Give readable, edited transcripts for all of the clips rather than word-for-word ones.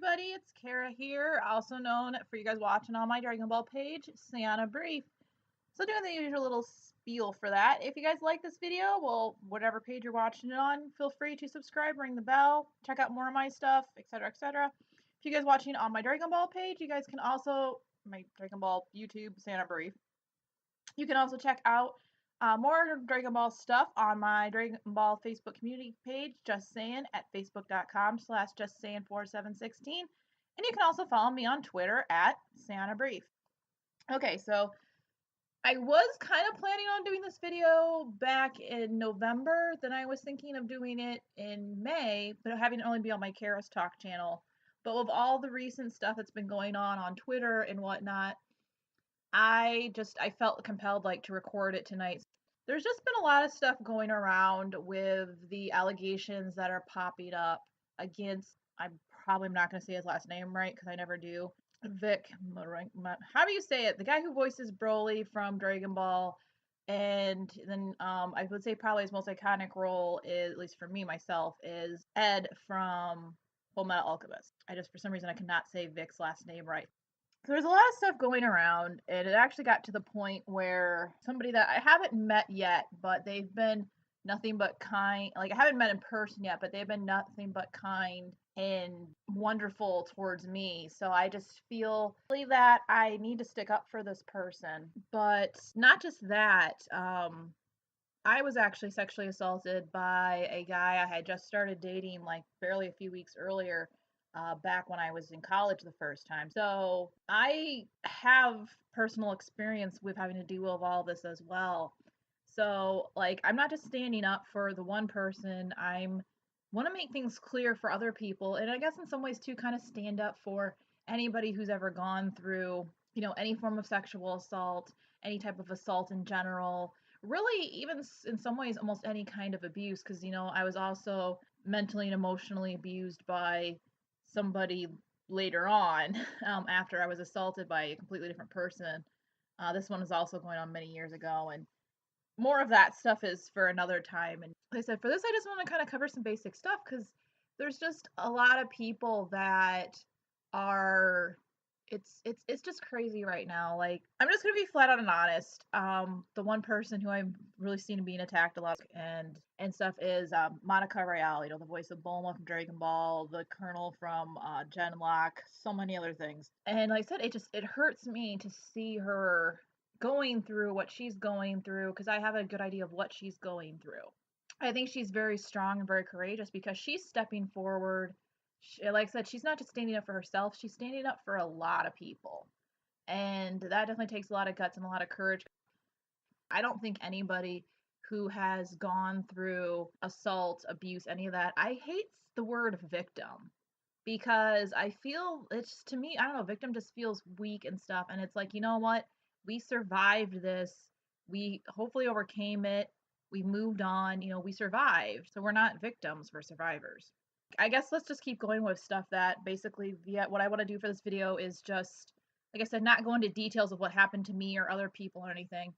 everybody, it's Kara here, also known for you guys watching on my Dragon Ball page, Saiyana Brief. So doing the usual little spiel for that. If you guys like this video, well, whatever page you're watching it on, feel free to subscribe, ring the bell, check out more of my stuff, etc., etc. If you guys watching on my Dragon Ball page, you guys can also, my Dragon Ball YouTube, Saiyana Brief. You can also check out more Dragon Ball stuff on my Dragon Ball Facebook community page, Just Saying, at facebook.com/justsaying4716. And you can also follow me on Twitter at SantaBrief. Okay, so I was kind of planning on doing this video back in November. Then I was thinking of doing it in May, but having it only be on my Kara's Talk channel. But with all the recent stuff that's been going on Twitter and whatnot, I felt compelled to record it tonight. There's just been a lot of stuff going around with the allegations that are popping up against, I'm probably not going to say his last name right because I never do, Vic, how do you say it? The guy who voices Broly from Dragon Ball. And then I would say probably his most iconic role is, at least for me myself, is Ed from Fullmetal Alchemist. For some reason I cannot say Vic's last name right. So there's a lot of stuff going around, and it actually got to the point where somebody that I haven't met yet, but they've been nothing but kind. I haven't met in person yet, but they've been nothing but kind and wonderful towards me. So I just feel that I need to stick up for this person. But not just that, I was actually sexually assaulted by a guy I had just started dating barely a few weeks earlier, back when I was in college the first time. So I have personal experience with having to deal with all this as well. So I'm not just standing up for the one person. I'm want to make things clear for other people, and I guess in some ways too, kind of stand up for anybody who's ever gone through, any form of sexual assault, any type of assault in general, really even in some ways almost any kind of abuse, because I was also mentally and emotionally abused by somebody later on, after I was assaulted by a completely different person. This one was also going on many years ago, and more of that stuff is for another time. And like I said, for this, I just want to kind of cover some basic stuff because there's just a lot of people that are it's just crazy right now. I'm just gonna be flat out and honest. The one person who I've really seen being attacked a lot and stuff is Monica Royale, the voice of Bulma from Dragon Ball, the Colonel from Genlock, so many other things. And like I said, it hurts me to see her going through what she's going through because I have a good idea of what she's going through. I think she's very strong and very courageous because she's stepping forward. Like I said, she's not just standing up for herself, she's standing up for a lot of people. And that definitely takes a lot of guts and a lot of courage. I don't think anybody who has gone through assault, abuse, any of that, I hate the word victim because I feel it's, to me, I don't know, victim just feels weak and stuff. And it's you know what? We survived this. We hopefully overcame it. We moved on, we survived. So we're not victims, we're survivors. I guess let's just keep going with stuff that basically, what I want to do for this video is just, like I said, not go into details of what happened to me or other people or anything,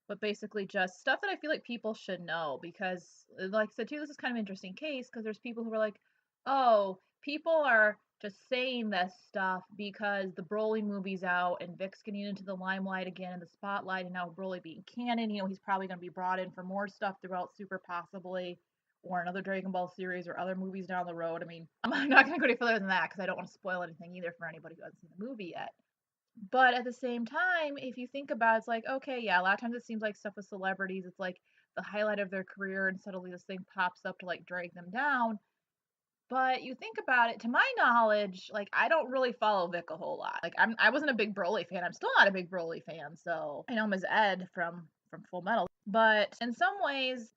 but basically just stuff that I feel like people should know because, like I said too, this is kind of an interesting case because there's people who are like, oh, people are just saying this stuff because the Broly movie's out and Vic's getting into the limelight again and the spotlight, and now Broly being canon, he's probably going to be brought in for more stuff throughout Super possibly, or another Dragon Ball series or other movies down the road. I mean, I'm not going to go any further than that because I don't want to spoil anything either for anybody who hasn't seen the movie yet. But at the same time, if you think about it, it's okay, yeah, a lot of times it seems like stuff with celebrities, it's the highlight of their career and suddenly this thing pops up to drag them down. But you think about it, to my knowledge, I don't really follow Vic a whole lot. I wasn't a big Broly fan. I'm still not a big Broly fan, so I know him as Ed from Full Metal. But in some ways,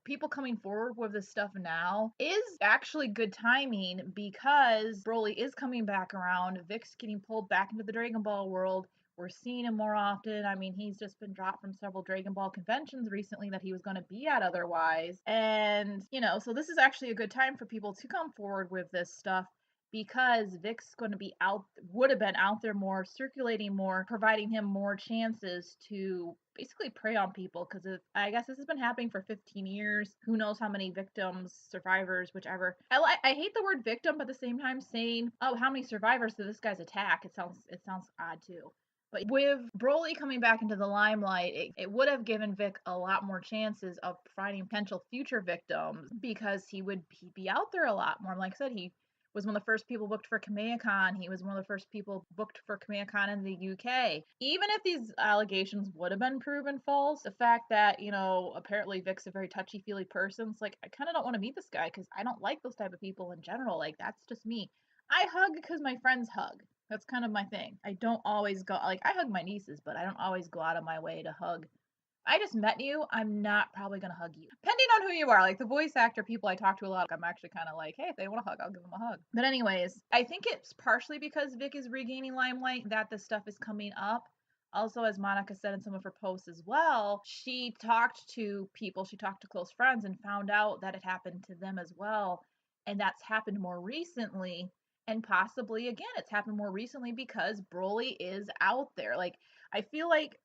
people coming forward with this stuff now is actually good timing because Broly is coming back around. Vic's getting pulled back into the Dragon Ball world. We're seeing him more often. I mean, he's just been dropped from several Dragon Ball conventions recently that he was going to be at otherwise. And, so this is actually a good time for people to come forward with this stuff because Vic's going to be out, would have been out there more, circulating more, providing him more chances to basically prey on people. Because I guess this has been happening for 15 years. Who knows how many victims, survivors, whichever. I hate the word victim, but at the same time saying, oh, how many survivors did this guy's attack? It sounds odd too. But with Broly coming back into the limelight, it would have given Vic a lot more chances of finding potential future victims because he'd be out there a lot more. Like I said, he was one of the first people booked for Kamehacon. He was one of the first people booked for Kamehacon in the UK. Even if these allegations would have been proven false, the fact that, apparently Vic's a very touchy-feely person, it's like, I kind of don't want to meet this guy because I don't like those type of people in general. Like, that's just me. I hug because my friends hug. That's kind of my thing. I don't always go, like, I hug my nieces, but I don't always go out of my way to hug. I just met you, I'm not probably gonna hug you. Depending on who you are, like the voice actor people I talk to a lot, I'm actually kind of like, hey, if they want a hug, I'll give them a hug. But anyways, I think it's partially because Vic is regaining limelight that this stuff is coming up. Also, as Monica said in some of her posts as well, she talked to people, she talked to close friends and found out that it happened to them as well. And that's happened more recently. And possibly, again, it's happened more recently because Broly is out there. Like, I feel like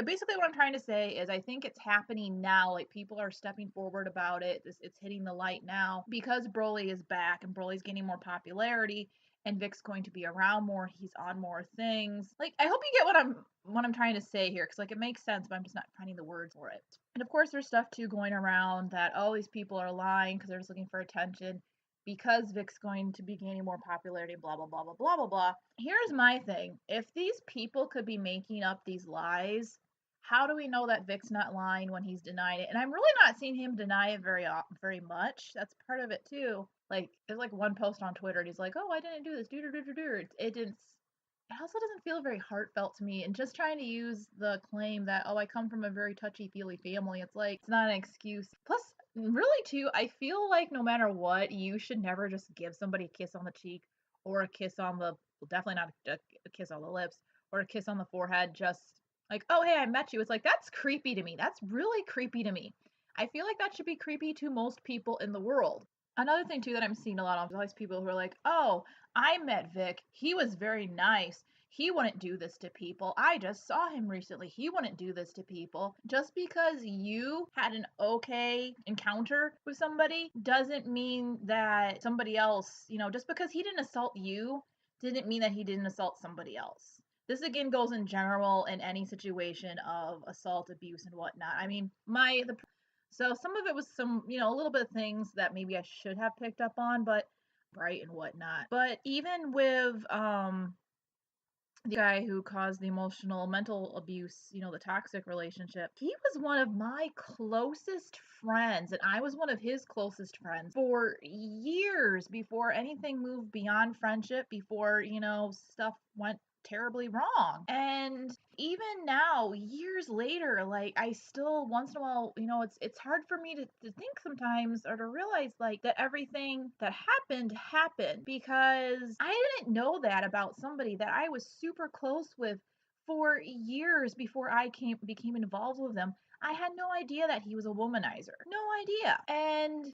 basically what I'm trying to say is I think it's happening now. Like people are stepping forward about it. It's hitting the light now because Broly is back and Broly's gaining more popularity and Vic's going to be around more. He's on more things. Like I hope you get what I'm trying to say here because like it makes sense, but I'm just not finding the words for it. And of course there's stuff too going around that all these people are lying because they're just looking for attention because Vic's going to be gaining more popularity, blah, blah, blah, blah, blah, blah, blah. Here's my thing. If these people could be making up these lies, how do we know that Vic's not lying when he's denying it? And I'm really not seeing him deny it very much. That's part of it too. Like there's like one post on Twitter and he's like, "Oh, I didn't do this." It didn't. It also doesn't feel very heartfelt to me. And just trying to use the claim that, "Oh, I come from a very touchy-feely family," it's like it's not an excuse. Plus, really too, I feel like no matter what, you should never just give somebody a kiss on the cheek or a kiss on the, well, definitely not a kiss on the lips or a kiss on the forehead just like, oh, hey, I met you. It's like, that's creepy to me. That's really creepy to me. I feel like that should be creepy to most people in the world. Another thing, too, that I'm seeing a lot of all these people who are like, oh, I met Vic. He was very nice. He wouldn't do this to people. I just saw him recently. He wouldn't do this to people. Just because you had an okay encounter with somebody doesn't mean that somebody else, just because he didn't assault you, didn't mean that he didn't assault somebody else. This again goes in general in any situation of assault, abuse, and whatnot. I mean, so some of it was some, a little bit of things that maybe I should have picked up on, but right and whatnot. But even with the guy who caused the emotional mental abuse, the toxic relationship, he was one of my closest friends, and I was one of his closest friends for years before anything moved beyond friendship, before, stuff went terribly wrong. And even now, years later, like I still once in a while, it's hard for me to think sometimes or to realize like that everything that happened because I didn't know that about somebody that I was super close with for years before I became involved with them. I had no idea that he was a womanizer. No idea. And,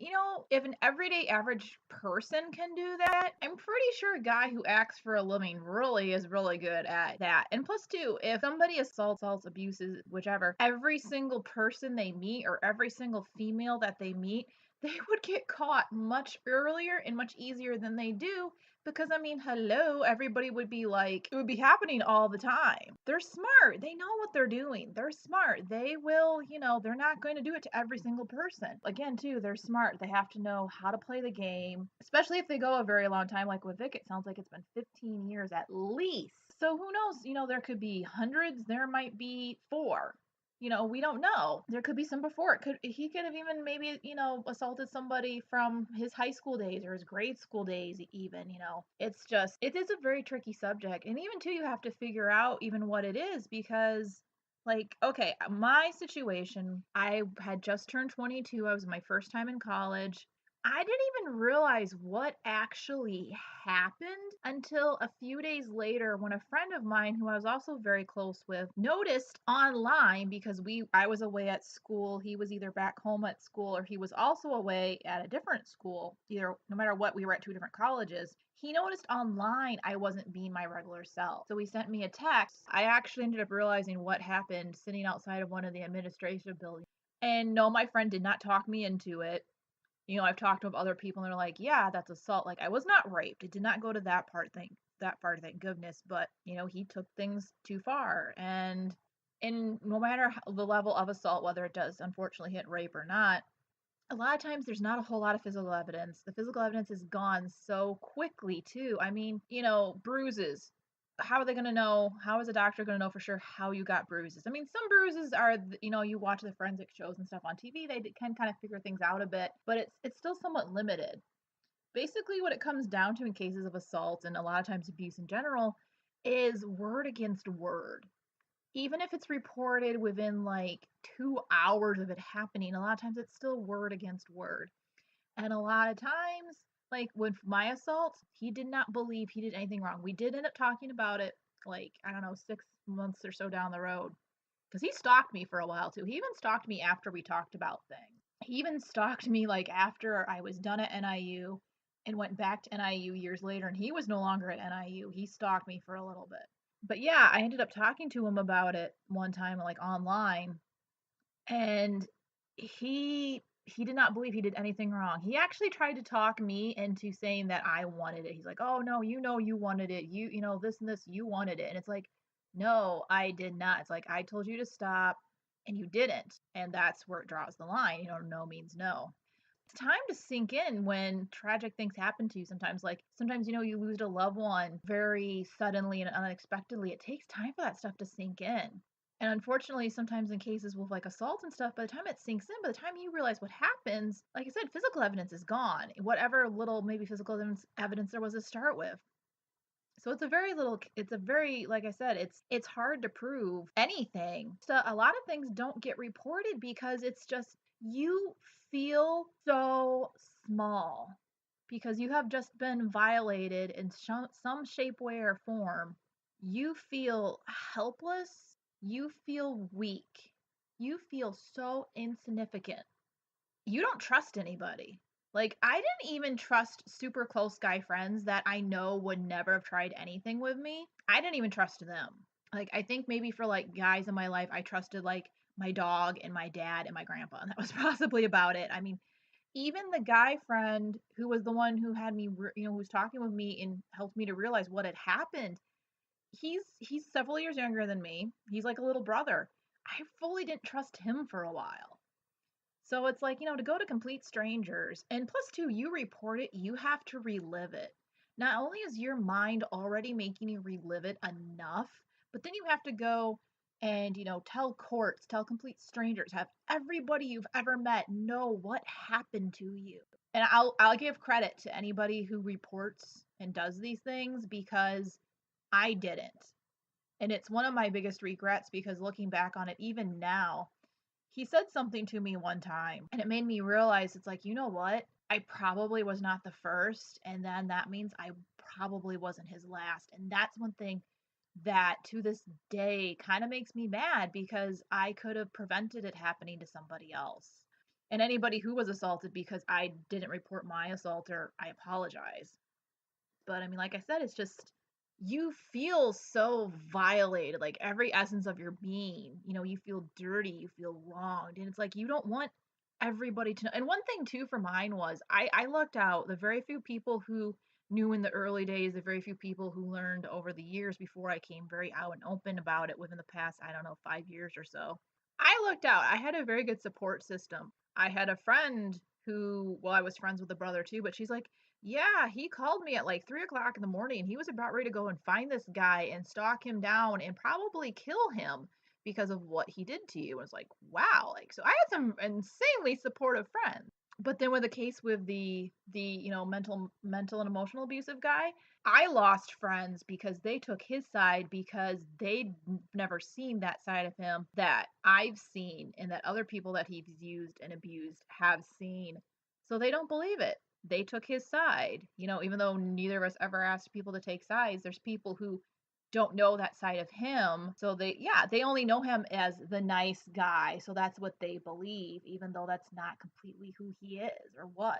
if an everyday average person can do that, I'm pretty sure a guy who acts for a living really is really good at that. And plus, too, if somebody assaults, abuses, whichever, every single person they meet or every single female that they meet, they would get caught much earlier and much easier than they do because I mean, hello, everybody would be like, it would be happening all the time. They're smart. They know what they're doing. They're smart. They will, they're not going to do it to every single person. Again, too, they're smart. They have to know how to play the game, especially if they go a very long time. Like with Vic, it sounds like it's been 15 years at least. So who knows? There could be hundreds. There might be four. We don't know. There could be some before. He could have even maybe, assaulted somebody from his high school days or his grade school days even, it is a very tricky subject. And even too, you have to figure out even what it is because like, okay, my situation, I had just turned 22. I was my first time in college. I didn't even realize what actually happened until a few days later when a friend of mine who I was also very close with noticed online because I was away at school, he was either back home at school or he was also away at a different school. Either no matter what, we were at two different colleges. He noticed online I wasn't being my regular self. So he sent me a text. I actually ended up realizing what happened sitting outside of one of the administration buildings. And no, my friend did not talk me into it. I've talked with other people and they're like, yeah, that's assault. Like, I was not raped. It did not go to that part, thank goodness. But, he took things too far. And no matter the level of assault, whether it does unfortunately hit rape or not, a lot of times there's not a whole lot of physical evidence. The physical evidence is gone so quickly, too. I mean, bruises. How are they going to know? How is a doctor going to know for sure how you got bruises? I mean, some bruises are, you watch the forensic shows and stuff on TV, they can kind of figure things out a bit, but it's still somewhat limited. Basically, what it comes down to in cases of assault and a lot of times abuse in general is word against word. Even if it's reported within like 2 hours of it happening, a lot of times it's still word against word. And a lot of times, like with my assault, he did not believe he did anything wrong. We did end up talking about it, like, I don't know, 6 months or so down the road. Because he stalked me for a while too. He even stalked me after we talked about things. He even stalked me like after I was done at NIU and went back to NIU years later, and he was no longer at NIU. He stalked me for a little bit. But yeah, I ended up talking to him about it one time, like online, and he did not believe he did anything wrong. He actually tried to talk me into saying that I wanted it. He's like, "Oh no, you wanted it. This and this, you wanted it." And it's like, "No, I did not." It's like, "I told you to stop and you didn't." And that's where it draws the line. No means no. It's time to sink in when tragic things happen to you sometimes. Like sometimes, you lose a loved one very suddenly and unexpectedly. It takes time for that stuff to sink in. And unfortunately, sometimes in cases with like assault and stuff, by the time it sinks in, by the time you realize what happens, like I said, physical evidence is gone. Whatever little maybe physical evidence there was to start with. So it's a very, like I said, it's hard to prove anything. So a lot of things don't get reported because it's just you feel so small because you have just been violated in some shape, way, or form. You feel helpless. You feel weak. You feel so insignificant. You don't trust anybody. Like, I didn't even trust super close guy friends that I know would never have tried anything with me. I didn't even trust them. Like, I think maybe for like guys in my life, I trusted like my dog and my dad and my grandpa, and that was possibly about it. I mean, even the guy friend who was the one who had me, who was talking with me and helped me to realize what had happened, he's several years younger than me. He's like a little brother. I fully didn't trust him for a while. So it's like, to go to complete strangers, and plus two, you report it, you have to relive it. Not only is your mind already making you relive it enough, but then you have to go and, tell courts, tell complete strangers, have everybody you've ever met know what happened to you. And I'll give credit to anybody who reports and does these things because I didn't. And it's one of my biggest regrets because looking back on it, even now, he said something to me one time and it made me realize it's like, you know what? I probably was not the first. And then that means I probably wasn't his last. And that's one thing that to this day kind of makes me mad because I could have prevented it happening to somebody else. And anybody who was assaulted because I didn't report my assaulter, I apologize. But I mean, like I said, it's just you feel so violated, like every essence of your being. You feel dirty, you feel wronged, and it's like you don't want everybody to know. And one thing too for mine was I lucked out. The very few people who knew in the early days, the very few people who learned over the years before I came very out and open about it within the past, I don't know, 5 years or so. I lucked out. I had a very good support system. I had a friend who, well, I was friends with the brother too, but she's like, yeah, he called me at like 3 o'clock in the morning. He was about ready to go and find this guy and stalk him down and probably kill him because of what he did to you. And it's like, wow, like so I had some insanely supportive friends. But then with the case with the mental and emotional abusive guy, I lost friends because they took his side because they'd never seen that side of him that I've seen and that other people that he's used and abused have seen. So they don't believe it. They took his side. Even though neither of us ever asked people to take sides, there's people who don't know that side of him. So they only know him as the nice guy. So that's what they believe, even though that's not completely who he is or was.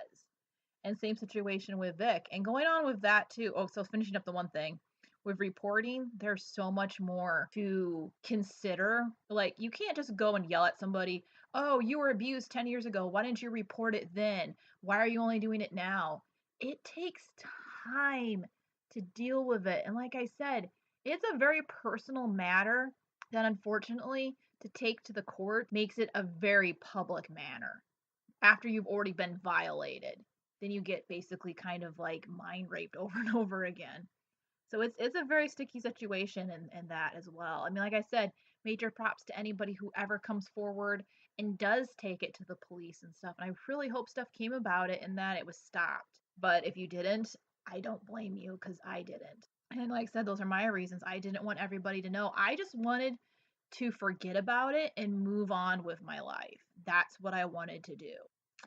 And same situation with Vic. And going on with that too. Oh, so finishing up the one thing with reporting, there's so much more to consider. Like, you can't just go and yell at somebody, oh, you were abused 10 years ago. Why didn't you report it then? Why are you only doing it now? It takes time to deal with it. And like I said, it's a very personal matter that unfortunately to take to the court makes it a very public manner. After you've already been violated, then you get basically kind of like mind raped over and over again. So it's a very sticky situation in that as well. I mean, like I said, major props to anybody who ever comes forward and does take it to the police and stuff. And I really hope stuff came about it and that it was stopped. But if you didn't, I don't blame you because I didn't. And like I said, those are my reasons. I didn't want everybody to know. I just wanted to forget about it and move on with my life. That's what I wanted to do.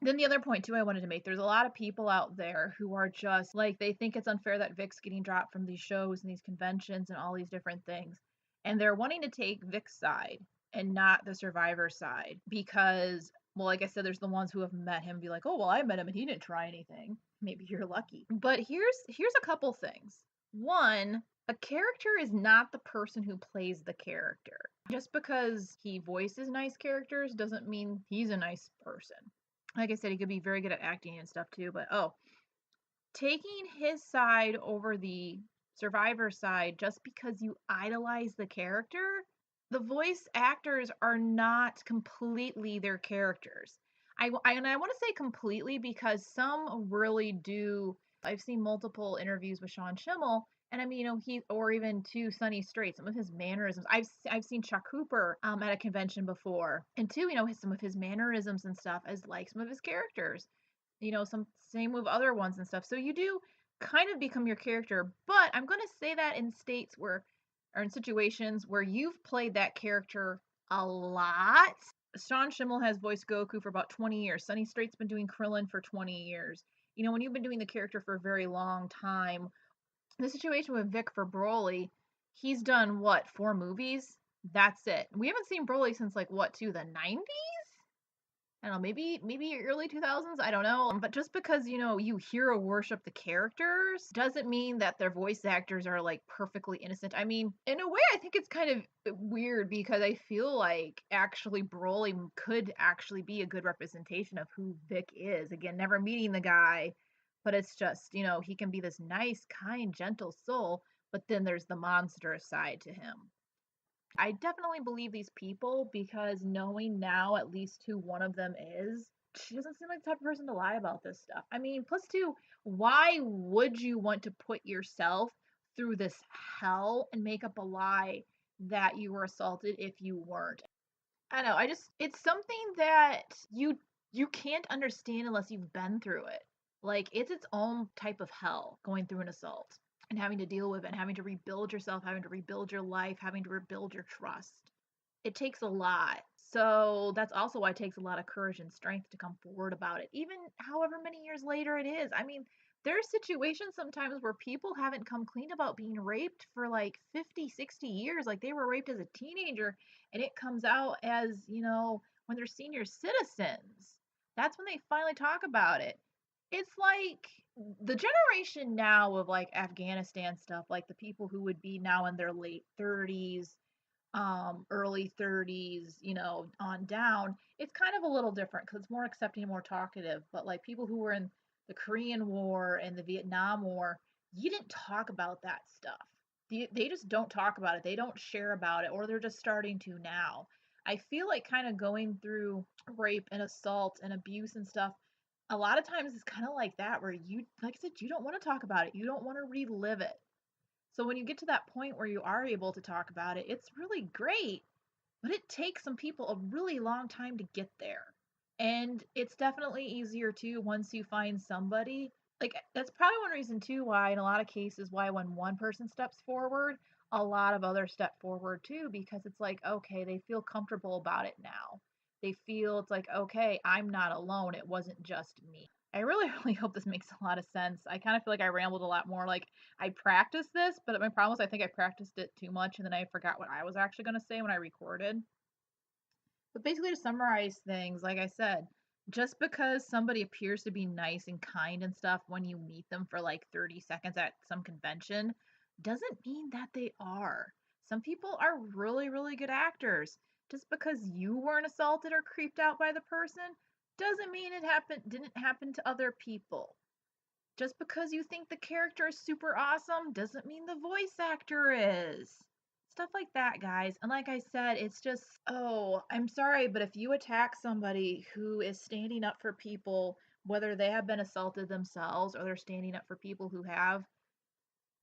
Then the other point too I wanted to make, there's a lot of people out there who are just like, they think it's unfair that Vic's getting dropped from these shows and these conventions and all these different things. And they're wanting to take Vic's side and not the survivor side because, well, like I said, there's the ones who have met him and be like, oh, well, I met him and he didn't try anything. Maybe you're lucky. But here's a couple things. One, a character is not the person who plays the character. Just because he voices nice characters doesn't mean he's a nice person. Like I said, he could be very good at acting and stuff too, but taking his side over the survivor side just because you idolize the character, the voice actors are not completely their characters. And I want to say completely because some really do. I've seen multiple interviews with Sean Schimmel, and I mean, he or even to Sunny Strait, some of his mannerisms. I've seen Chuck Cooper at a convention before, and too, some of his mannerisms and stuff as like some of his characters. Some same with other ones and stuff. So you do kind of become your character, but I'm going to say that in states where, or in situations where you've played that character a lot. Sean Schimmel has voiced Goku for about 20 years. Sunny Straight's been doing Krillin for 20 years. When you've been doing the character for a very long time, the situation with Vic for Broly, he's done what, 4 movies? That's it. We haven't seen Broly since like what, to the 90s? I don't know, maybe early 2000s, I don't know. But just because, you hero worship the characters doesn't mean that their voice actors are like perfectly innocent. I mean, in a way, I think it's kind of weird because I feel like actually Broly could actually be a good representation of who Vic is. Again, never meeting the guy, but it's just, he can be this nice, kind, gentle soul, but then there's the monster side to him. I definitely believe these people because knowing now at least who one of them is, she doesn't seem like the type of person to lie about this stuff. I mean, plus two, why would you want to put yourself through this hell and make up a lie that you were assaulted if you weren't? I know, it's something that you can't understand unless you've been through it. Like, it's its own type of hell going through an assault and having to deal with it and having to rebuild yourself, having to rebuild your life, having to rebuild your trust. It takes a lot. So that's also why it takes a lot of courage and strength to come forward about it, even however many years later it is. I mean, there are situations sometimes where people haven't come clean about being raped for like 50, 60 years. Like they were raped as a teenager and it comes out as, when they're senior citizens. That's when they finally talk about it. It's like the generation now of like Afghanistan stuff, like the people who would be now in their late 30s, early 30s, on down, it's kind of a little different because it's more accepting and more talkative. But like people who were in the Korean War and the Vietnam War, you didn't talk about that stuff. They just don't talk about it. They don't share about it, or they're just starting to now. I feel like kind of going through rape and assault and abuse and stuff, a lot of times it's kind of like that, where you, like I said, you don't want to talk about it. You don't want to relive it. So when you get to that point where you are able to talk about it, it's really great, but it takes some people a really long time to get there. And it's definitely easier too once you find somebody. Like that's probably one reason too why in a lot of cases why when one person steps forward, a lot of others step forward too because it's like okay, they feel comfortable about it now. They feel it's like okay, I'm not alone. It wasn't just me. I really, really hope this makes a lot of sense. I kind of feel like I rambled a lot more. Like I practiced this, but my problem is I think I practiced it too much and then I forgot what I was actually going to say when I recorded. But basically, to summarize things, like I said, Just because somebody appears to be nice and kind and stuff when you meet them for like 30 seconds at some convention doesn't mean that they are. Some people are really, really good actors. Just because you weren't assaulted or creeped out by the person doesn't mean it didn't happen to other people. Just because you think the character is super awesome doesn't mean the voice actor is. Stuff like that, guys. And like I said, it's just, oh, I'm sorry, but if you attack somebody who is standing up for people, whether they have been assaulted themselves or they're standing up for people who have,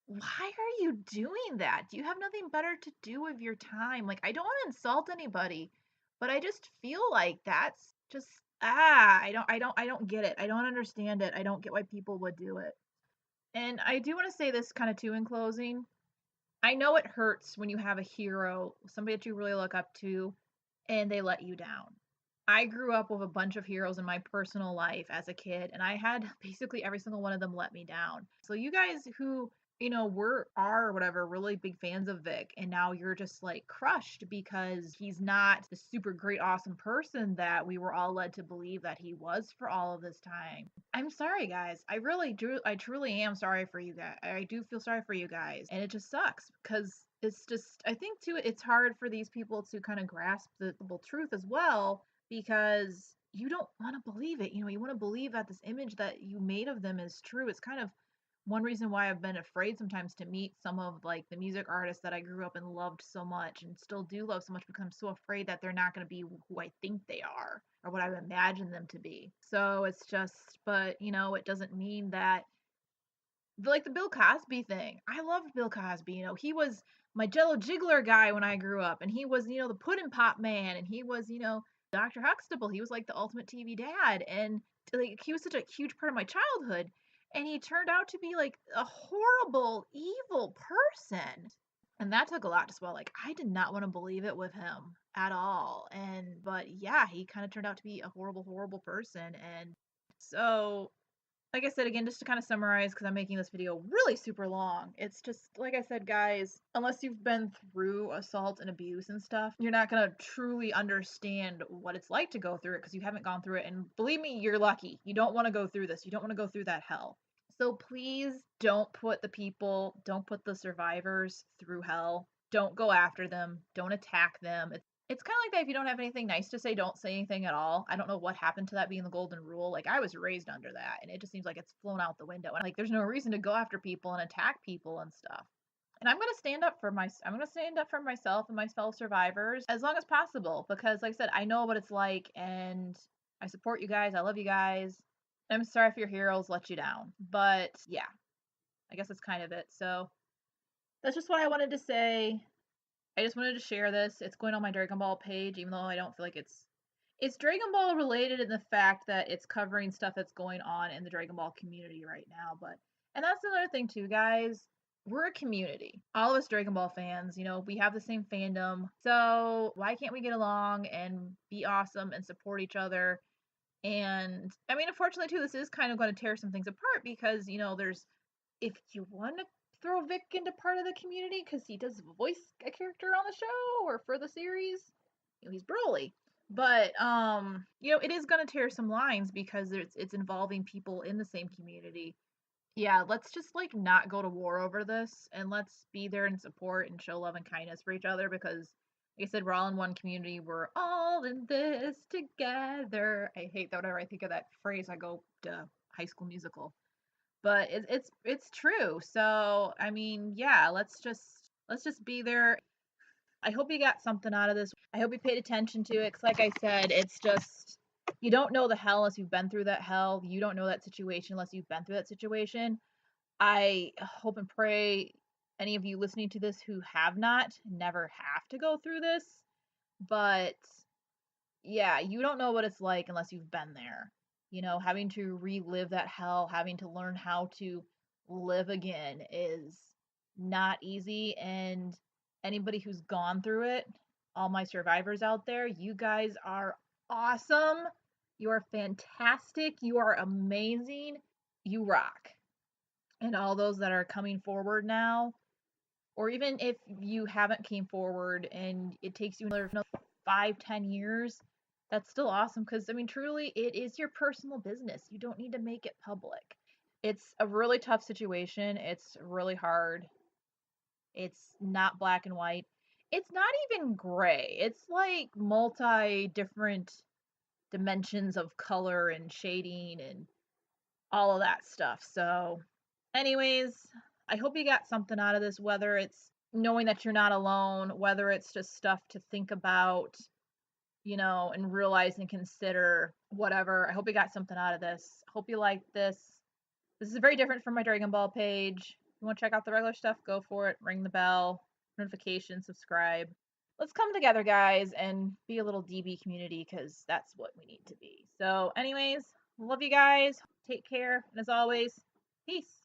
why are you doing that? Do you have nothing better to do with your time? Like, I don't want to insult anybody, but I just feel like that's just I don't get it. I don't understand it. I don't get why people would do it. And I do want to say this kind of too in closing. I know it hurts when you have a hero, somebody that you really look up to, and they let you down. I grew up with a bunch of heroes in my personal life as a kid, and I had basically every single one of them let me down. So you guys who, are whatever, really big fans of Vic, and now you're just like crushed because he's not the super great, awesome person that we were all led to believe that he was for all of this time. I'm sorry, guys. I truly am sorry for you guys. I do feel sorry for you guys. And it just sucks because it's just, I think too, it's hard for these people to kind of grasp the full truth as well because you don't want to believe it. You want to believe that this image that you made of them is true. It's kind of one reason why I've been afraid sometimes to meet some of like the music artists that I grew up and loved so much and still do love so much because I'm so afraid that they're not going to be who I think they are or what I imagine them to be. So it's just, but it doesn't mean that like the Bill Cosby thing. I loved Bill Cosby. He was my Jello Jiggler guy when I grew up, and he was, the Puddin' Pop Man, and he was, Dr. Huxtable. He was like the ultimate TV dad, and like he was such a huge part of my childhood. And he turned out to be like a horrible, evil person. And that took a lot to swallow. Like I did not want to believe it with him at all. But yeah, he kind of turned out to be a horrible, horrible person. And so like I said, again, just to kind of summarize, because I'm making this video really super long, it's just, like I said, guys, unless you've been through assault and abuse and stuff, you're not going to truly understand what it's like to go through it because you haven't gone through it. And believe me, you're lucky. You don't want to go through this. You don't want to go through that hell. So please don't put the survivors through hell. Don't go after them. Don't attack them. It's kind of like that if you don't have anything nice to say, don't say anything at all. I don't know what happened to that being the golden rule. Like I was raised under that and it just seems like it's flown out the window. And like there's no reason to go after people and attack people and stuff. And I'm going to stand up for myself and my fellow survivors as long as possible because like I said, I know what it's like and I support you guys. I love you guys. I'm sorry if your heroes let you down. But yeah, I guess that's kind of it. So that's just what I wanted to say. I just wanted to share this. It's going on my Dragon Ball page, even though I don't feel like it's Dragon Ball related in the fact that it's covering stuff that's going on in the Dragon Ball community right now. And that's another thing too, guys. We're a community. All of us Dragon Ball fans, we have the same fandom. So why can't we get along and be awesome and support each other? And I mean, unfortunately too, this is kind of going to tear some things apart because, there's if you want to throw Vic into part of the community because he does voice a character on the show or for the series, he's Broly. But it is gonna tear some lines because it's involving people in the same community. Yeah, let's just like not go to war over this and let's be there and support and show love and kindness for each other because like I said, we're all in one community. We're all in this together. I hate that whenever I think of that phrase, I go to High School Musical, but it's true. So I mean, yeah, let's just be there. I hope you got something out of this. I hope you paid attention to it. Cause like I said, it's just you don't know the hell unless you've been through that hell. You don't know that situation unless you've been through that situation. I hope and pray any of you listening to this who have not never have to go through this. But yeah, you don't know what it's like unless you've been there. Having to relive that hell, having to learn how to live again is not easy. And anybody who's gone through it, all my survivors out there, you guys are awesome. You are fantastic. You are amazing. You rock. And all those that are coming forward now, or even if you haven't came forward and it takes you another 5, 10 years, That's still awesome because, I mean, truly, it is your personal business. You don't need to make it public. It's a really tough situation. It's really hard. It's not black and white. It's not even gray. It's like multi different dimensions of color and shading and all of that stuff. So, anyways, I hope you got something out of this, whether it's knowing that you're not alone, whether it's just stuff to think about, and realize and consider, whatever. I hope you got something out of this. Hope you liked this. This is very different from my Dragon Ball page. You want to check out the regular stuff? Go for it. Ring the bell, notification, subscribe. Let's come together, guys, and be a little DB community because that's what we need to be. So, anyways, love you guys. Take care. And as always, peace.